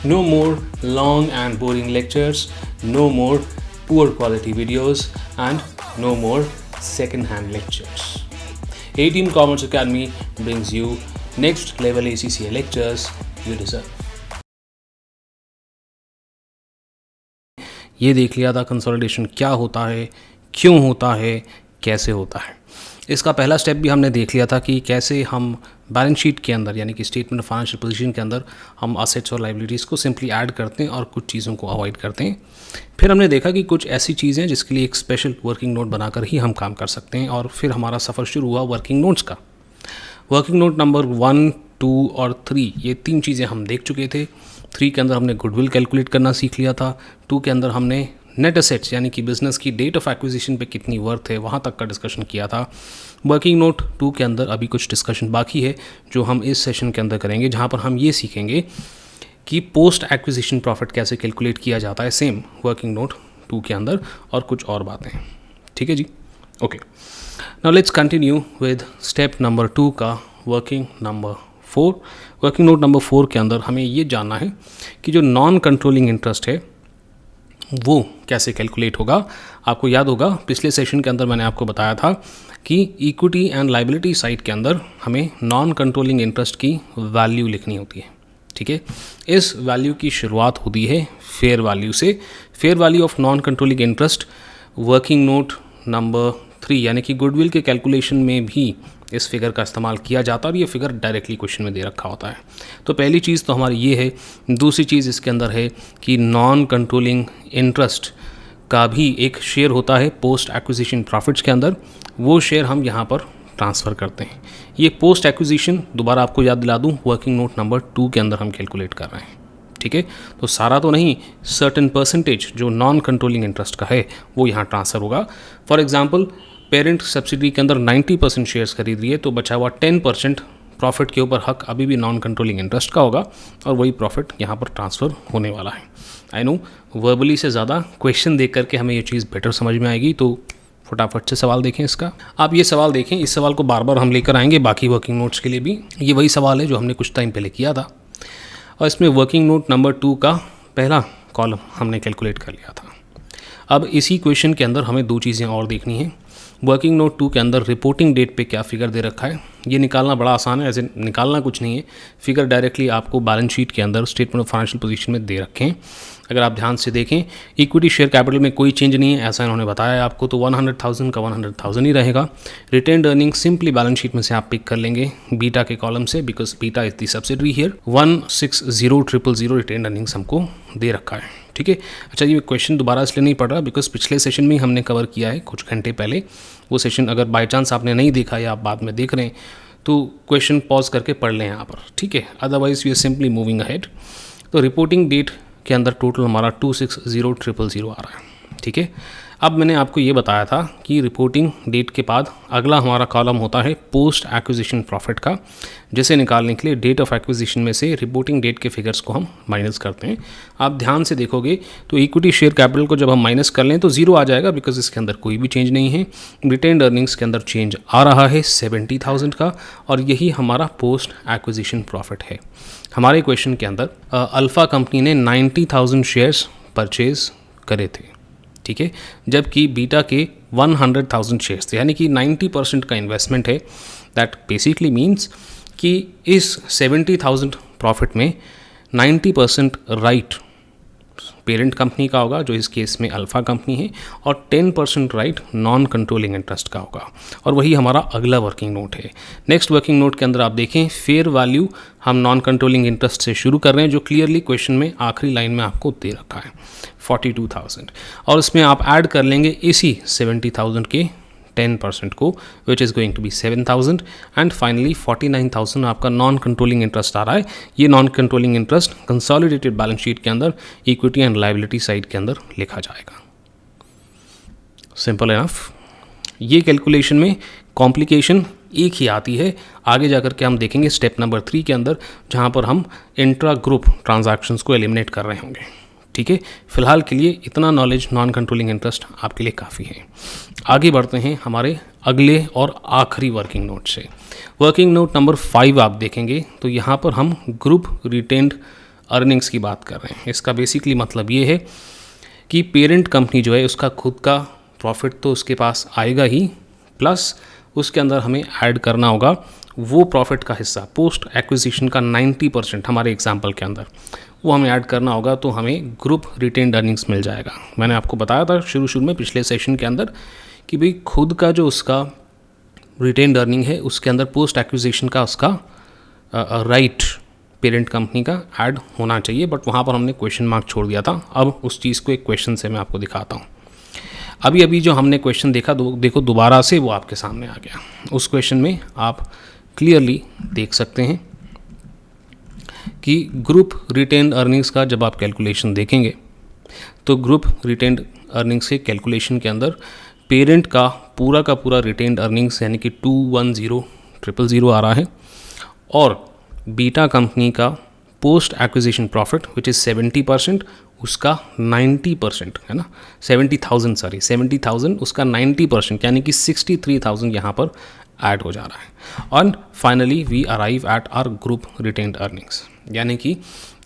No more long and boring lectures, no more poor quality videos, and no more second-hand lectures. A-Team Commerce Academy brings you next level ACCA lectures you deserve. ये देख लिया था consolidation क्या होता है, क्यों होता है, कैसे होता है। इसका पहला स्टेप भी हमने देख लिया था कि कैसे हम बैलेंस शीट के अंदर यानी कि स्टेटमेंट ऑफ फाइनेंशियल पोजीशन के अंदर हम असेट्स और लाइबिलिटीज़ को सिंपली ऐड करते हैं और कुछ चीज़ों को अवॉइड करते हैं। फिर हमने देखा कि कुछ ऐसी चीज़ें जिसके लिए एक स्पेशल वर्किंग नोट बनाकर ही हम काम कर सकते हैं, और फिर हमारा सफ़र शुरू हुआ वर्किंग नोट्स का। वर्किंग नोट नंबर 1, 2 और 3 ये 3 चीज़ें हम देख चुके थे। 3 के अंदर हमने गुडविल कैलकुलेट करना सीख लिया था। 2 के अंदर हमने नेट असेट्स यानी कि बिजनेस की डेट ऑफ एक्विजिशन पे कितनी वर्थ है वहाँ तक का डिस्कशन किया था। वर्किंग नोट 2 के अंदर अभी कुछ डिस्कशन बाकी है जो हम इस सेशन के अंदर करेंगे, जहाँ पर हम ये सीखेंगे कि पोस्ट एक्विजिशन प्रॉफिट कैसे कैलकुलेट किया जाता है सेम वर्किंग नोट 2 के अंदर, और कुछ और बातें। ठीक है जी, okay. Now let's continue with step number 2 का working number 4। Working note number 4 के अंदर हमें ये जानना है कि जो नॉन कंट्रोलिंग इंटरेस्ट है वो कैसे कैलकुलेट होगा। आपको याद होगा पिछले सेशन के अंदर मैंने आपको बताया था कि इक्विटी एंड लाइबिलिटी साइड के अंदर हमें नॉन कंट्रोलिंग इंटरेस्ट की वैल्यू लिखनी होती है। ठीक है, इस वैल्यू की शुरुआत होती है फेयर वैल्यू से। Fair value of non controlling interest working note number 3 यानी कि गुडविल के कैलकुलेशन में भी इस फिगर का इस्तेमाल किया जाता है, और ये फिगर डायरेक्टली क्वेश्चन में दे रखा होता है। तो पहली चीज़ तो हमारी ये है। दूसरी चीज़ इसके अंदर है कि नॉन कंट्रोलिंग इंटरेस्ट का भी एक शेयर होता है पोस्ट एक्विजिशन प्रॉफिट्स के अंदर, वो शेयर हम यहाँ पर ट्रांसफ़र करते हैं। ये पोस्ट एक्विजिशन दोबारा आपको याद दिला दूँ वर्किंग नोट नंबर 2 के अंदर हम कैलकुलेट कर रहे हैं। ठीक है, तो सारा तो नहीं, सर्टेन परसेंटेज जो नॉन कंट्रोलिंग इंटरेस्ट का है वो यहाँ ट्रांसफ़र होगा। फॉर एग्जाम्पल पेरेंट सब्सिडी के अंदर 90% शेयर्स खरीद रही है, तो बचा हुआ 10% प्रॉफिट के ऊपर हक अभी भी नॉन कंट्रोलिंग इंटरेस्ट का होगा, और वही प्रॉफिट यहाँ पर ट्रांसफ़र होने वाला है। आई नो वर्बली से ज़्यादा क्वेश्चन देख करके हमें ये चीज़ बेटर समझ में आएगी, तो फटाफट से सवाल देखें इसका। आप ये सवाल देखें, इस सवाल को बार बार हम लेकर आएंगे बाकी वर्किंग नोट्स के लिए भी। ये वही सवाल है जो हमने कुछ टाइम पहले किया था, और इसमें वर्किंग नोट नंबर 2 का पहला कॉलम हमने कैलकुलेट कर लिया था। अब इसी क्वेश्चन के अंदर हमें 2 चीज़ें और देखनी है। वर्किंग नोट 2 के अंदर रिपोर्टिंग डेट पे क्या फ़िगर दे रखा है, ये निकालना बड़ा आसान है। ऐसे निकालना कुछ नहीं है, फ़िगर डायरेक्टली आपको बैलेंस शीट के अंदर स्टेटमेंट ऑफ फाइनेंशियल पोजीशन में दे रखे हैं। अगर आप ध्यान से देखें, इक्विटी शेयर कैपिटल में कोई चेंज नहीं है, ऐसा इन्होंने बताया आपको, तो 100,000 का 100,000 ही रहेगा। Retained earning simply balance sheet में से आप पिक कर लेंगे बीटा के कॉलम से, because beta is the subsidiary here. 160,000 retained earnings हमको दे रखा है। ठीक है, अच्छा ये क्वेश्चन दोबारा इसलिए नहीं पढ़ रहा बिकॉज पिछले सेशन में हमने कवर किया है कुछ घंटे पहले। वो सेशन अगर बाय चांस आपने नहीं देखा या आप बाद में देख रहे हैं तो क्वेश्चन पॉज करके पढ़ लें यहाँ पर। ठीक है, otherwise we are simply moving ahead. तो रिपोर्टिंग डेट के अंदर टोटल हमारा 260,000 आ रहा है। ठीक है, अब मैंने आपको ये बताया था कि रिपोर्टिंग डेट के बाद अगला हमारा कॉलम होता है पोस्ट एक्विजिशन प्रॉफिट का, जिसे निकालने के लिए डेट ऑफ एक्विजिशन में से रिपोर्टिंग डेट के फिगर्स को हम माइनस करते हैं। आप ध्यान से देखोगे तो इक्विटी शेयर कैपिटल को जब हम माइनस कर लें तो 0 आ जाएगा, बिकॉज इसके अंदर कोई भी चेंज नहीं है। रिटेन्ड अर्निंग्स के अंदर चेंज आ रहा है 70,000 का, और यही हमारा पोस्ट एक्विजिशन प्रॉफिट है। हमारे क्वेश्चन के अंदर अल्फ़ा कंपनी ने 90,000 शेयर्स परचेज करे थे। ठीक है, जबकि बीटा के 100,000 शेयर्स थे, यानी कि 90% का इन्वेस्टमेंट है। दैट बेसिकली मीन्स कि इस 70,000 प्रॉफिट में 90% राइट पेरेंट कंपनी का होगा, जो इस केस में अल्फ़ा कंपनी है, और 10% राइट नॉन कंट्रोलिंग इंटरेस्ट का होगा, और वही हमारा अगला वर्किंग नोट है। नेक्स्ट वर्किंग नोट के अंदर आप देखें फेयर वैल्यू हम नॉन कंट्रोलिंग इंटरेस्ट से शुरू कर रहे हैं, जो क्लियरली क्वेश्चन में आखिरी लाइन में आपको दे रखा है 42,000, और इसमें आप ऐड कर लेंगे इसी 70,000 के 10% को, which is going to be 7,000, and finally 49,000 आपका नॉन कंट्रोलिंग इंटरेस्ट आ रहा है। ये non controlling interest consolidated balance sheet के अंदर इक्विटी एंड लायबिलिटी साइड के अंदर लिखा जाएगा। Simple enough. ये कैलकुलेशन में कॉम्प्लिकेशन एक ही आती है, आगे जाकर के हम देखेंगे स्टेप नंबर 3 के अंदर, जहाँ पर हम इंट्रा ग्रुप ट्रांजैक्शंस को एलिमिनेट कर रहे होंगे। ठीक है, फिलहाल के लिए इतना नॉलेज नॉन कंट्रोलिंग इंटरेस्ट आपके लिए काफ़ी है। आगे बढ़ते हैं हमारे अगले और आखिरी वर्किंग नोट से। वर्किंग नोट नंबर 5 आप देखेंगे तो यहाँ पर हम ग्रुप रिटेन्ड अर्निंग्स की बात कर रहे हैं। इसका बेसिकली मतलब ये है कि पेरेंट कंपनी जो है उसका खुद का प्रॉफिट तो उसके पास आएगा ही, प्लस उसके अंदर हमें ऐड करना होगा वो प्रॉफिट का हिस्सा, पोस्ट एक्विजिशन का 90% हमारे एग्जांपल के अंदर वो हमें ऐड करना होगा, तो हमें ग्रुप रिटेन्ड अर्निंग्स मिल जाएगा। मैंने आपको बताया था शुरू में पिछले सेशन के अंदर कि भाई खुद का जो उसका रिटेन्ड अर्निंग है उसके अंदर पोस्ट एक्विजिशन का उसका राइट पेरेंट कंपनी का ऐड होना चाहिए, बट वहाँ पर हमने क्वेश्चन मार्क छोड़ दिया था। अब उस चीज़ को एक क्वेश्चन से मैं आपको दिखाता हूँ। अभी जो हमने क्वेश्चन देखा देखो दोबारा से वो आपके सामने आ गया। उस क्वेश्चन में आप क्लियरली देख सकते हैं कि ग्रुप रिटेन्ड अर्निंग्स का जब आप कैलकुलेशन देखेंगे तो ग्रुप रिटेन्ड अर्निंग्स के कैलकुलेशन के अंदर पेरेंट का पूरा रिटेन्ड अर्निंग्स यानी कि 210,000 आ रहा है, और बीटा कंपनी का post acquisition profit which is 70%, उसका 90% है ना, 70,000 उसका 90% यानी कि 63,000 यहाँ पर ऐड हो जा रहा है। और finally we arrive at our group retained earnings, यानी कि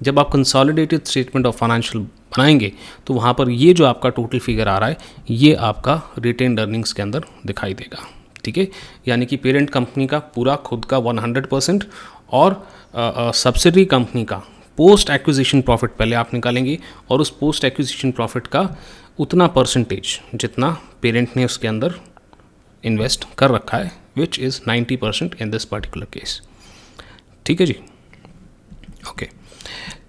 जब आप कंसोलिडेटेड स्टेटमेंट ऑफ फाइनेंशियल बनाएंगे तो वहाँ पर ये जो आपका टोटल फिगर आ रहा है ये आपका रिटेन्ड अर्निंग्स के अंदर दिखाई देगा। ठीक है, यानी कि पेरेंट कंपनी का पूरा खुद का 100% और सब्सिडरी कंपनी का पोस्ट एक्विजिशन प्रॉफिट पहले आप निकालेंगे, और उस पोस्ट एक्विजिशन प्रॉफिट का उतना परसेंटेज जितना पेरेंट ने उसके अंदर इन्वेस्ट कर रखा है, which is 90% in this particular case. ठीक है जी, ओके।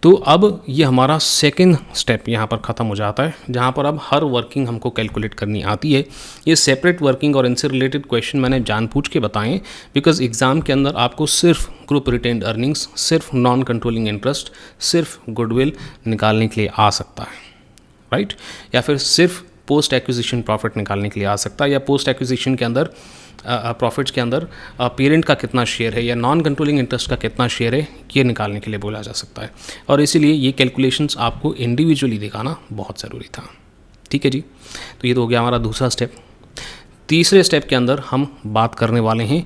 तो अब ये हमारा सेकेंड स्टेप यहाँ पर ख़त्म हो जाता है, जहाँ पर अब हर वर्किंग हमको कैलकुलेट करनी आती है। ये सेपरेट वर्किंग और इनसे रिलेटेड क्वेश्चन मैंने जानबूझ के बताएं, बिकॉज एग्ज़ाम के अंदर आपको सिर्फ ग्रुप रिटेन्ड अर्निंग्स, सिर्फ नॉन कंट्रोलिंग इंटरेस्ट, सिर्फ गुडविल निकालने के लिए आ सकता है, राइट, या फिर सिर्फ पोस्ट एक्विजिशन प्रॉफिट निकालने के लिए आ सकता है, या पोस्ट एक्विजिशन के अंदर प्रॉफिट्स के अंदर पेरेंट का कितना शेयर है या नॉन कंट्रोलिंग इंटरेस्ट का कितना शेयर है, ये निकालने के लिए बोला जा सकता है। और इसीलिए ये कैलकुलेशंस आपको इंडिविजुअली दिखाना बहुत ज़रूरी था। ठीक है जी, तो ये तो हो गया हमारा दूसरा स्टेप। तीसरे स्टेप के अंदर हम बात करने वाले हैं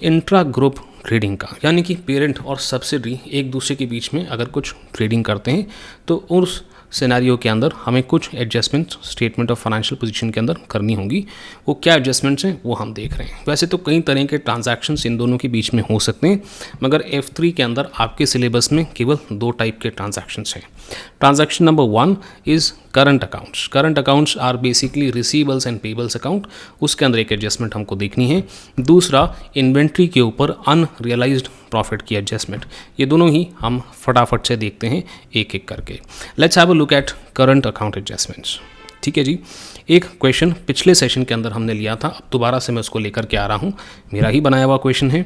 इंट्रा ग्रुप ट्रेडिंग का, यानी कि पेरेंट और सब्सिडरी एक दूसरे के बीच में अगर कुछ ट्रेडिंग करते हैं तो उस सिनेरियो के अंदर हमें कुछ adjustment statement of financial position के अंदर करनी होंगी। वो क्या एडजस्टमेंट्स हैं वो हम देख रहे हैं। वैसे तो कई तरह के ट्रांजैक्शंस इन दोनों के बीच में हो सकते हैं, मगर F3 के अंदर आपके सिलेबस में केवल 2 टाइप के ट्रांजैक्शंस हैं। Transaction number 1 is current accounts. Current accounts are basically receivables and payables account, उसके अंदर एक एडजस्टमेंट हमको देखनी है। दूसरा इन्वेंट्री के ऊपर अनरियलाइज्ड प्रॉफिट की एडजस्टमेंट। ये दोनों ही हम फटाफट से देखते हैं एक एक करके। Let's have a look at current account adjustments. ठीक है जी, एक क्वेश्चन पिछले सेशन के अंदर हमने लिया था, अब दोबारा से मैं उसको लेकर के आ रहा हूँ, मेरा ही बनाया हुआ क्वेश्चन है।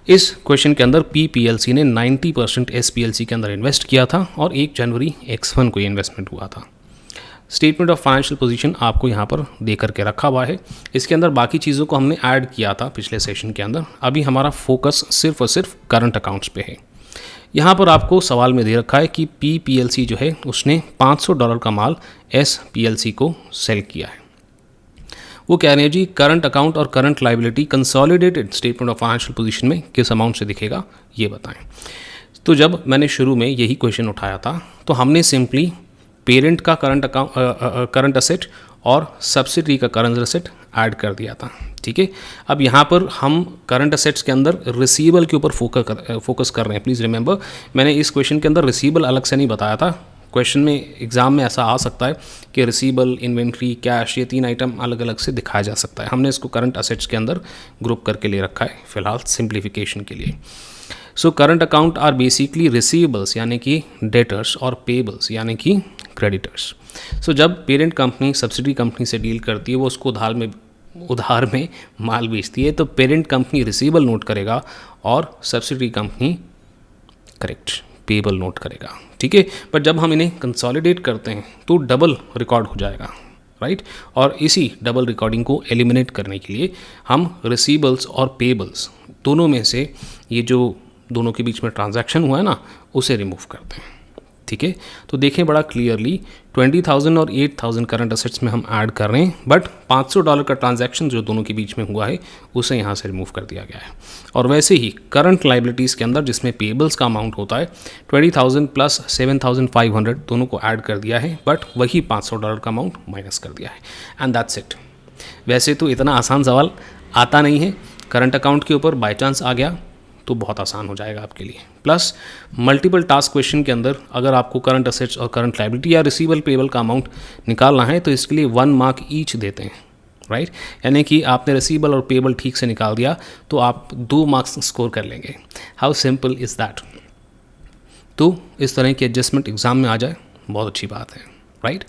इस क्वेश्चन के अंदर PPLC ने 90% SPLC के अंदर इन्वेस्ट किया था और 1 जनवरी X1 को ये इन्वेस्टमेंट हुआ था। स्टेटमेंट ऑफ फाइनेंशियल पोजीशन आपको यहाँ पर दे करके रखा हुआ है। इसके अंदर बाकी चीज़ों को हमने ऐड किया था पिछले सेशन के अंदर। अभी हमारा फोकस सिर्फ और सिर्फ करंट अकाउंट्स पे है। यहाँ पर आपको सवाल में दे रखा है कि PPLC जो है उसने $500 का माल SPLC को सेल किया है। वो कह रहे हैं जी करंट अकाउंट और current liability consolidated statement of financial position में किस अमाउंट से दिखेगा ये बताएं। तो जब मैंने शुरू में यही क्वेश्चन उठाया था तो हमने सिंपली पेरेंट का करंट असेट और सब्सिडरी का करंट असेट ऐड कर दिया था। ठीक है, अब यहाँ पर हम करंट असेट्स के अंदर रिसीवेबल के ऊपर फोकस कर रहे हैं। प्लीज़ रिमेंबर, मैंने इस क्वेश्चन के अंदर रिसीवेबल अलग से नहीं बताया था। क्वेश्चन में एग्जाम में ऐसा आ सकता है कि रिसीवेबल, इन्वेंट्री, कैश, ये 3 आइटम अलग अलग से दिखाया जा सकता है। हमने इसको करंट असेट्स के अंदर ग्रुप करके ले रखा है फिलहाल सिंप्लीफिकेशन के लिए। So current account are basically receivables यानी कि डेटर्स और पेबल्स यानी कि क्रेडिटर्स। सो जब पेरेंट कंपनी सब्सिडी कंपनी से डील करती है, वो उसको उधार में माल बेचती है, तो पेरेंट कंपनी रिसीवेबल नोट करेगा और subsidy company correct payable note करेगा। ठीक है, पर जब हम इन्हें कंसोलिडेट करते हैं तो डबल रिकॉर्ड हो जाएगा, राइट। और इसी डबल रिकॉर्डिंग को एलिमिनेट करने के लिए हम रिसीवेबल्स और पेबल्स दोनों में से ये जो दोनों के बीच में ट्रांजैक्शन हुआ है ना, उसे रिमूव करते हैं। ठीक है, तो देखें बड़ा क्लियरली 20,000 और 8,000 करंट असेट्स में हम ऐड कर रहे हैं, बट $500 का ट्रांजैक्शन जो दोनों के बीच में हुआ है उसे यहाँ से रिमूव कर दिया गया है। और वैसे ही करंट लाइबिलिटीज़ के अंदर जिसमें पेबल्स का अमाउंट होता है 20,000 प्लस 7,500 दोनों को ऐड कर दिया है, बट वही $500 का अमाउंट माइनस कर दिया है, एंड दैट्स इट। वैसे तो इतना आसान सवाल आता नहीं है, करंट अकाउंट के ऊपर बाई चांस आ गया तो बहुत आसान हो जाएगा आपके लिए। प्लस मल्टीपल टास्क क्वेश्चन के अंदर अगर आपको करंट असेट्स और करंट लायबिलिटी या रिसीवेबल पेबल का अमाउंट निकालना है तो इसके लिए 1 मार्क ईच देते हैं, राइट। यानी कि आपने रिसीवेबल और पेबल ठीक से निकाल दिया तो आप 2 मार्क्स स्कोर कर लेंगे। How simple is that. तो इस तरह की एडजस्टमेंट एग्ज़ाम में आ जाए बहुत अच्छी बात है, राइट।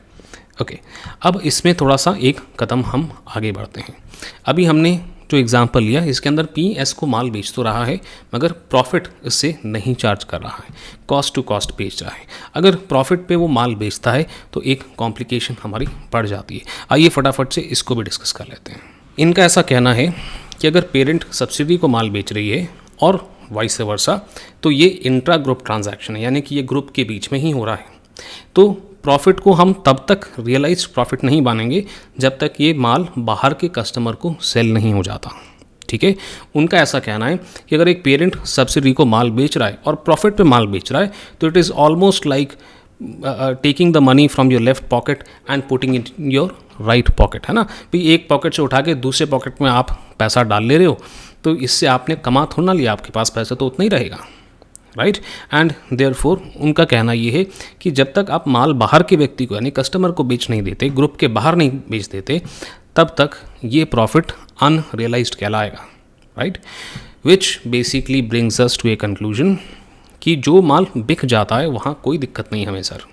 ओके, अब इसमें थोड़ा सा एक कदम हम आगे बढ़ते हैं। अभी हमने जो एग्जाम्पल लिया इसके अंदर PS को माल बेच तो रहा है मगर प्रॉफिट इससे नहीं चार्ज कर रहा है, कॉस्ट टू कॉस्ट बेच रहा है। अगर प्रॉफिट पे वो माल बेचता है तो एक कॉम्प्लिकेशन हमारी बढ़ जाती है। आइए फटाफट से इसको भी डिस्कस कर लेते हैं। इनका ऐसा कहना है कि अगर पेरेंट सब्सिडी को माल बेच रही है और वाइस वर्सा तो ये इंट्रा ग्रुप ट्रांजैक्शन है, यानी कि ये ग्रुप के बीच में ही हो रहा है। तो प्रॉफिट को हम तब तक रियलाइज प्रॉफिट नहीं मानेंगे जब तक ये माल बाहर के कस्टमर को सेल नहीं हो जाता, ठीक है। उनका ऐसा कहना है कि अगर एक पेरेंट सब्सिडी को माल बेच रहा है और प्रॉफिट पे माल बेच रहा है तो it is almost like taking the money from your left pocket and putting it in your right pocket, है ना। भाई एक पॉकेट से उठा के दूसरे पॉकेट में आप पैसा डाल ले रहे हो तो इससे आपने कमा थोड़ा ना लिया, आपके पास पैसा तो उतना ही रहेगा, राइट। एंड देयरफॉर उनका कहना ये है कि जब तक आप माल बाहर के व्यक्ति को यानी कस्टमर को बेच नहीं देते, ग्रुप के बाहर नहीं बेच देते, तब तक ये प्रॉफिट अनरियलाइज्ड कहलाएगा, right. Which basically brings us to a conclusion कि जो माल बिक जाता है वहाँ कोई दिक्कत नहीं हमें सर।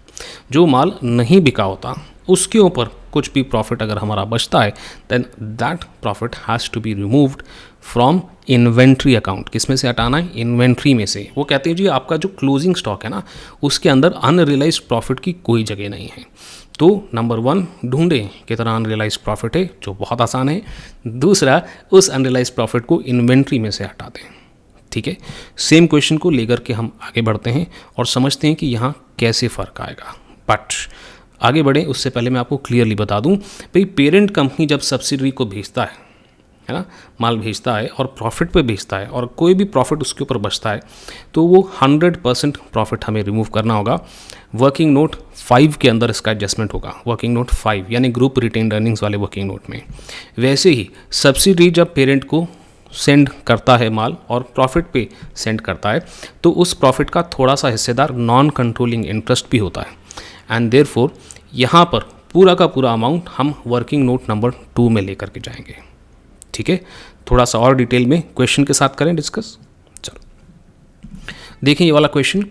जो माल नहीं बिका होता उसके ऊपर कुछ भी प्रॉफिट अगर हमारा बचता है then that profit has to be removed from inventory account. किस में से हटाना है? इन्वेंट्री में से। वो कहते हैं जी आपका जो क्लोजिंग स्टॉक है ना उसके अंदर अनरियलाइज प्रॉफिट की कोई जगह नहीं है। तो नंबर 1 ढूंढें कितना अनरियलाइज प्रॉफिट है, जो बहुत आसान है। दूसरा, उस अनरियलाइज प्रॉफिट को इन्वेंट्री में से हटा दें, ठीक है। सेम क्वेश्चन को लेकर के हम आगे बढ़ते हैं और समझते हैं कि यहाँ कैसे फ़र्क आएगा। बट आगे बढ़ें उससे पहले मैं आपको क्लियरली बता दूं, भाई पेरेंट कंपनी जब सब्सिडरी को भेजता है ना, माल भेजता है और प्रॉफिट पे भेजता है और कोई भी प्रॉफिट उसके ऊपर बचता है तो वो 100% प्रॉफिट हमें रिमूव करना होगा। वर्किंग नोट 5 के अंदर इसका एडजस्टमेंट होगा। वर्किंग नोट 5 यानी ग्रुप रिटेन्ड अर्निंग्स वाले वर्किंग नोट में। वैसे ही सब्सिडरी जब पेरेंट को सेंड करता है माल और प्रॉफिट पे सेंड करता है तो उस प्रॉफिट का थोड़ा सा हिस्सेदार नॉन कंट्रोलिंग इंटरेस्ट भी होता है। एंड देयरफॉर यहाँ पर पूरा का पूरा अमाउंट हम वर्किंग नोट नंबर 2 में लेकर के जाएंगे, ठीक है। थोड़ा सा और डिटेल में क्वेश्चन के साथ करें डिस्कस। चलो देखें ये वाला क्वेश्चन,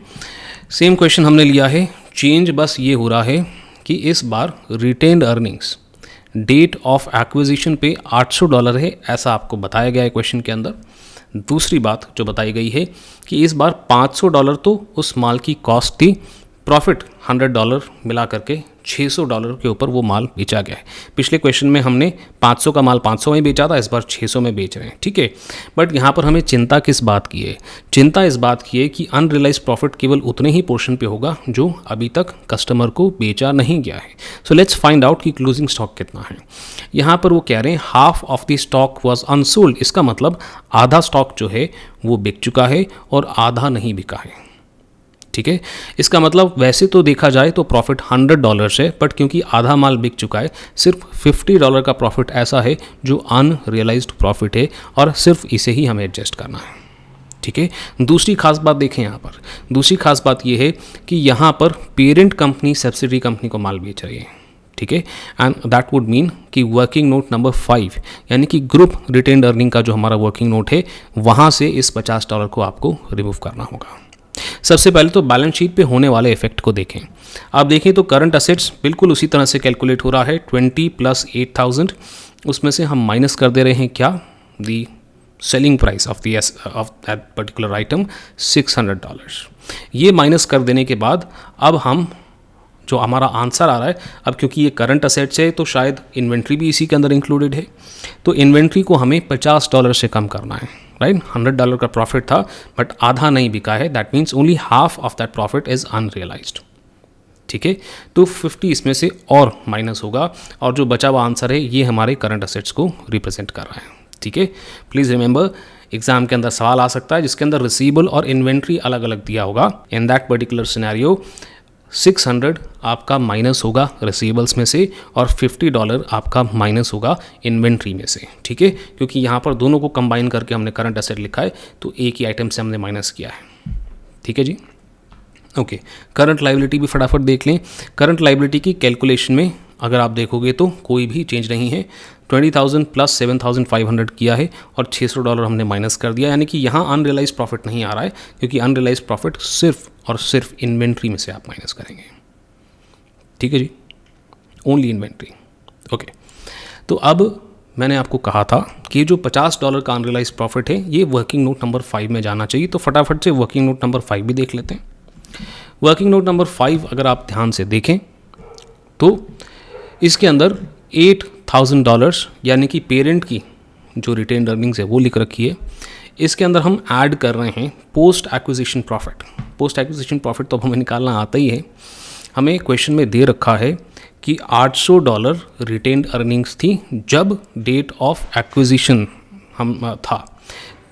सेम क्वेश्चन हमने लिया है। चेंज बस ये हो रहा है कि इस बार retained earnings date of acquisition पे $800 है, ऐसा आपको बताया गया है क्वेश्चन के अंदर। दूसरी बात जो बताई गई है कि इस बार $500 तो उस माल की कॉस्ट थी, प्रॉफिट $100 मिला करके $600 के ऊपर वो माल बेचा गया है। पिछले क्वेश्चन में हमने 500 का माल 500 में बेचा था, इस बार 600 में बेच रहे हैं, ठीक है। बट यहाँ पर हमें चिंता किस बात की है? चिंता इस बात की है कि अनरियलाइज प्रॉफिट केवल उतने ही पोर्शन पे होगा जो अभी तक कस्टमर को बेचा नहीं गया है। सो लेट्स फाइंड आउट कि क्लोजिंग स्टॉक कितना है। यहाँ पर वो कह रहे हैं half of the stock was unsold. इसका मतलब आधा स्टॉक जो है वो बिक चुका है और आधा नहीं बिका है, ठीक है। इसका मतलब वैसे तो देखा जाए तो प्रॉफिट $100 है, बट क्योंकि आधा माल बिक चुका है सिर्फ $50 का प्रॉफिट ऐसा है जो अनरियलाइज्ड प्रॉफिट है और सिर्फ इसे ही हमें एडजस्ट करना है, ठीक है। दूसरी खास बात देखें यहाँ पर, दूसरी खास बात ये है कि यहाँ पर पेरेंट कंपनी सब्सिडरी कंपनी को माल बेच रही है, ठीक है। एंड दैट वुड मीन कि वर्किंग नोट नंबर 5 यानी कि ग्रुप रिटेन्ड अर्निंग का जो हमारा वर्किंग नोट है वहाँ से इस $50 को आपको रिमूव करना होगा। सबसे पहले तो बैलेंस शीट पे होने वाले इफेक्ट को देखें। आप देखें तो करंट असेट्स बिल्कुल उसी तरह से कैलकुलेट हो रहा है 20 + 8,000। उसमें से हम माइनस कर दे रहे हैं क्या? The selling price of that particular item $600। ये माइनस कर देने के बाद अब हम जो हमारा आंसर आ रहा है, अब क्योंकि ये करंट असेट्स है तो शायद इन्वेंट्री भी इसी के अंदर इंक्लूडेड है, तो इन्वेंट्री को हमें $50 से कम करना है, राइट। $100 का प्रॉफिट था बट आधा नहीं बिका है, that means only half of that profit is unrealised. ठीक है। तो 50 इसमें से और माइनस होगा और जो बचा हुआ आंसर है ये हमारे करंट असेट्स को रिप्रेजेंट कर रहा है। ठीक है, प्लीज़ रिमेंबर एग्जाम के अंदर सवाल आ सकता है जिसके अंदर रिसीवेबल और इन्वेंट्री अलग अलग दिया होगा। इन दैट पर्टिकुलर सिनेरियो 600 आपका माइनस होगा रिसीवेबल्स में से और $50 आपका माइनस होगा इन्वेंट्री में से। ठीक है, क्योंकि यहाँ पर दोनों को कंबाइन करके हमने करंट असेट लिखा है तो एक ही आइटम से हमने माइनस किया है। ठीक है जी, ओके। करंट लायबिलिटी भी फटाफट देख लें। करंट लायबिलिटी की कैलकुलेशन में अगर आप देखोगे तो कोई भी चेंज नहीं है। 20,000 प्लस 7,500 किया है और $600 हमने माइनस कर दिया, यानी कि यहाँ अनरियलाइज प्रॉफिट नहीं आ रहा है क्योंकि अनरियलाइज प्रॉफिट सिर्फ और सिर्फ इन्वेंट्री में से आप माइनस करेंगे। ठीक है जी, ओनली इन्वेंट्री। ओके, तो अब मैंने आपको कहा था कि जो $50 का अनरियलाइज प्रॉफिट है ये वर्किंग नोट नंबर 5 में जाना चाहिए। तो फटाफट से वर्किंग नोट नंबर 5 भी देख लेते हैं। वर्किंग नोट नंबर 5 अगर आप ध्यान से देखें तो इसके अंदर $8,000 यानी कि पेरेंट की जो रिटेन अर्निंग्स है वो लिख रखी है। इसके अंदर हम ऐड कर रहे हैं post acquisition profit. Post acquisition profit तो हमें निकालना आता ही है। हमें क्वेश्चन में दे रखा है कि $800 रिटेन अर्निंग्स थी जब डेट ऑफ एक्विजिशन हम था,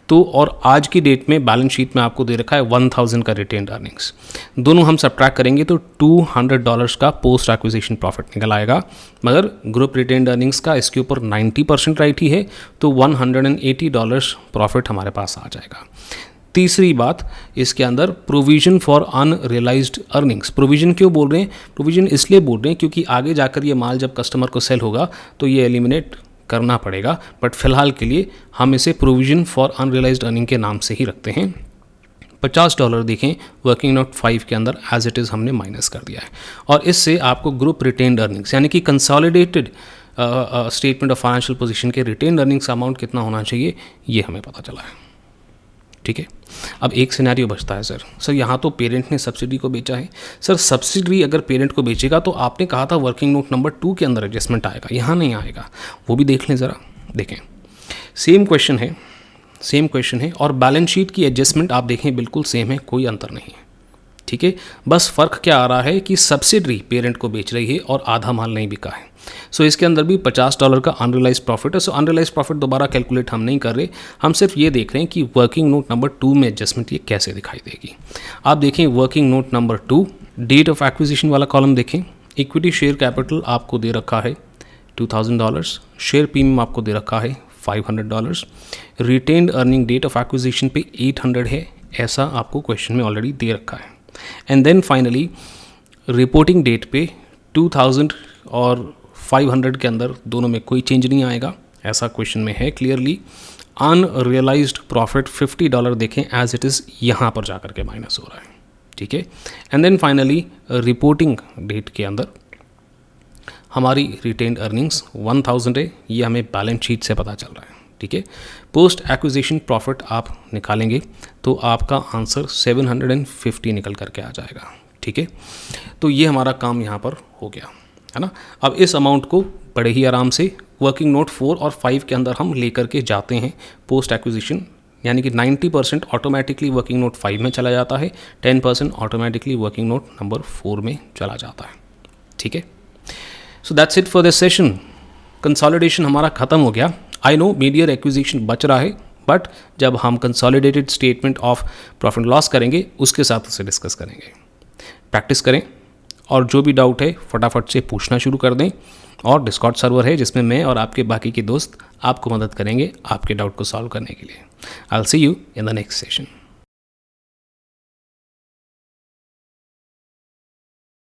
तो और आज की डेट में बैलेंस शीट में आपको दे रखा है 1000 का रिटेन अर्निंग्स। दोनों हम सब्ट्रैक्ट करेंगे तो $200 का पोस्ट एक्विजिशन प्रॉफिट निकल आएगा, मगर ग्रुप रिटेन अर्निंग्स का इसके ऊपर 90% राइट ही है तो $180 प्रॉफिट हमारे पास आ जाएगा। तीसरी बात, इसके अंदर provision for unrealised earnings. Provision क्यों बोल रहे हैं? प्रोविजन इसलिए बोल रहे हैं क्योंकि आगे जाकर ये माल जब कस्टमर को सेल होगा तो ये एलिमिनेट करना पड़ेगा, बट फिलहाल के लिए हम इसे प्रोविजन फॉर अनरियलाइज्ड अर्निंग के नाम से ही रखते हैं। $50 देखें वर्किंग नोट 5 के अंदर एज इट इज़ हमने माइनस कर दिया है और इससे आपको ग्रुप रिटेन्ड अर्निंग्स यानी कि consolidated statement of financial position के रिटेन्ड अर्निंग्स अमाउंट कितना होना चाहिए ये हमें पता चला है। ठीक है, अब एक सिनेरियो बचता है सर यहाँ तो पेरेंट ने सब्सिडी को बेचा है। सर सब्सिडी अगर पेरेंट को बेचेगा तो आपने कहा था वर्किंग नोट नंबर 2 के अंदर एडजस्टमेंट आएगा, यहाँ नहीं आएगा। वो भी देख लें ज़रा, देखें सेम क्वेश्चन है और बैलेंस शीट की एडजस्टमेंट आप देखें बिल्कुल सेम है, कोई अंतर नहीं है। ठीक है, बस फ़र्क क्या आ रहा है कि सब्सिडरी पेरेंट को बेच रही है और आधा माल नहीं बिका है। सो इसके अंदर भी $50 का अनरियलाइज प्रॉफिट है। सो अनरियलाइज प्रॉफिट दोबारा कैलकुलेट हम नहीं कर रहे, हम सिर्फ ये देख रहे हैं कि वर्किंग नोट नंबर 2 में एडजस्टमेंट ये कैसे दिखाई देगी। आप देखें working note number 2 date of acquisition वाला कॉलम देखें। इक्विटी शेयर कैपिटल आपको दे रखा है $2000, शेयर प्रीमियम आपको दे रखा है $500, retained earning date of acquisition पे 800 है, ऐसा आपको क्वेश्चन में ऑलरेडी दे रखा है। And then finally reporting date पे 2000 और 500 के अंदर दोनों में कोई चेंज नहीं आएगा, ऐसा क्वेश्चन में है क्लियरली। अनरियलाइज्ड प्रॉफिट $50 देखें एज इट इज़ यहाँ पर जाकर के माइनस हो रहा है। ठीक है, and then finally reporting date के अंदर हमारी रिटेन्ड अर्निंग्स 1000 है, ये हमें बैलेंस शीट से पता चल रहा है। ठीक है, पोस्ट एक्विजिशन प्रॉफिट आप निकालेंगे तो आपका आंसर 750 निकल करके आ जाएगा। ठीक है, तो ये हमारा काम यहाँ पर हो गया है ना। अब इस अमाउंट को बड़े ही आराम से वर्किंग नोट 4 और 5 के अंदर हम लेकर के जाते हैं पोस्ट एक्विजिशन, यानी कि 90% ऑटोमेटिकली वर्किंग नोट 5 में चला जाता है, 10% ऑटोमेटिकली वर्किंग नोट नंबर 4 में चला जाता है। ठीक है, so that's it for this session. Consolidation हमारा ख़त्म हो गया। आई नो मीडियर एक्विजिशन बच रहा है, बट जब हम consolidated statement of profit loss करेंगे उसके साथ उसे डिस्कस करेंगे। प्रैक्टिस करें और जो भी डाउट है फटाफट से पूछना शुरू कर दें, और डिस्कॉर्ड सर्वर है जिसमें मैं और आपके बाकी के दोस्त आपको मदद करेंगे आपके डाउट को सॉल्व करने के लिए। I will see you in the next session.